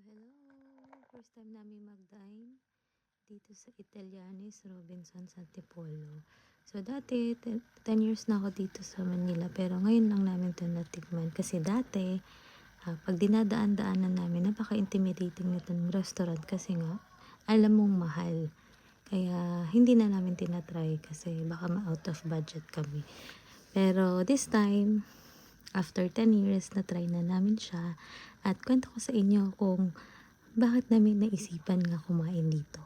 Hello! First time namin mag-dine dito sa Italianis Robinsons Antipolo. So, dati, 10 years na ako dito sa Manila, pero ngayon lang namin ito natikman. Kasi dati, pag dinadaan-daanan namin, napaka-intimidating nitong restaurant kasi nga, alam mong mahal. Kaya, hindi na namin tinatry kasi baka ma-out of budget kami. Pero, this time, after 10 years, na-try na namin siya. At kwento ko sa inyo kung bakit namin naisipan nga kumain dito.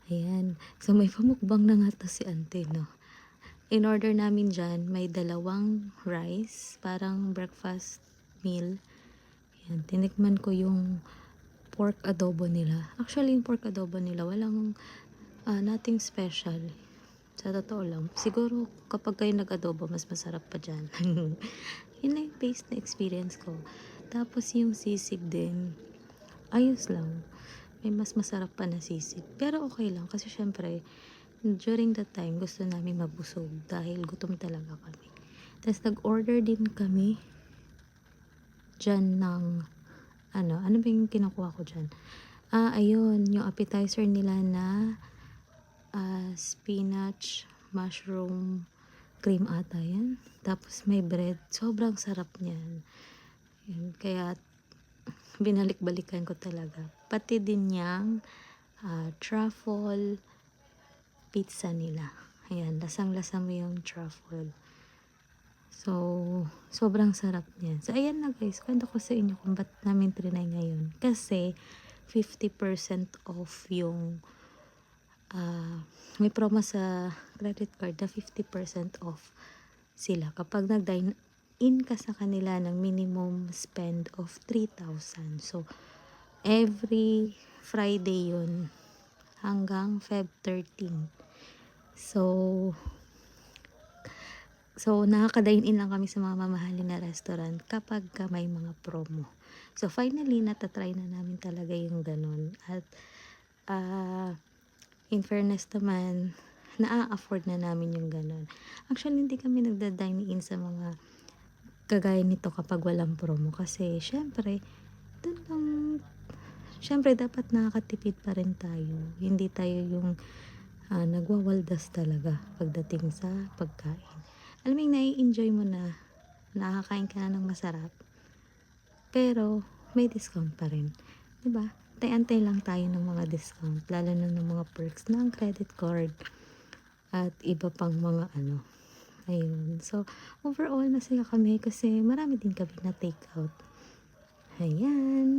Ayan. So, may pamukbang na nga to si Ante, no? In order namin dyan, may dalawang rice, parang breakfast meal. Ayan. Tinikman ko yung pork adobo nila. Actually, yung pork adobo nila, walang nothing special. Sa totoo lang. Siguro, kapag kayo nag-adobo, mas masarap pa dyan. Yun na yung taste na experience ko. Tapos yung sisig din, ayos lang. May mas masarap pa na sisig. Pero okay lang kasi syempre, during that time, gusto namin mabusog dahil gutom talaga kami. Tapos nag-order din kami dyan ng, ano ba yung kinukuha ko dyan? Ayun, yung appetizer nila na spinach, mushroom, cream ata yan. Tapos may bread. Sobrang sarap niyan. Yun, kaya binalik-balikan ko talaga. Pati din yung truffle pizza nila. Ayan, lasang-lasa mo yung truffle. So, sobrang sarap niyan. So, ayan na guys. Kwento ko sa inyo kung ba't namin trinay ngayon. Kasi, 50% off yung may promo sa credit card na 50% off sila kapag nag-dine in ka sa kanila ng minimum spend of 3,000. So, every Friday yun hanggang Feb 13. So nakaka-dine in lang kami sa mga mamahalin na restaurant kapag may mga promo. So, finally, natatry na namin talaga yung ganun. At, in fairness naman, na-afford na namin yung ganun. Actually, hindi kami nagda-dine in sa mga kagaya nito kapag walang promo. Kasi, syempre, dun lang, syempre, dapat nakakatipid pa rin tayo. Hindi tayo yung nagwawaldas talaga pagdating sa pagkain. Alam mo yung nai-enjoy mo na nakakain ka na ng masarap, pero may discount pa rin. Diba? Antay-antay lang tayo ng mga discount, lalo na ng mga perks ng credit card at iba pang mga ano. Ayun. So, overall, masaya kami kasi marami din kami na take out. Ayan.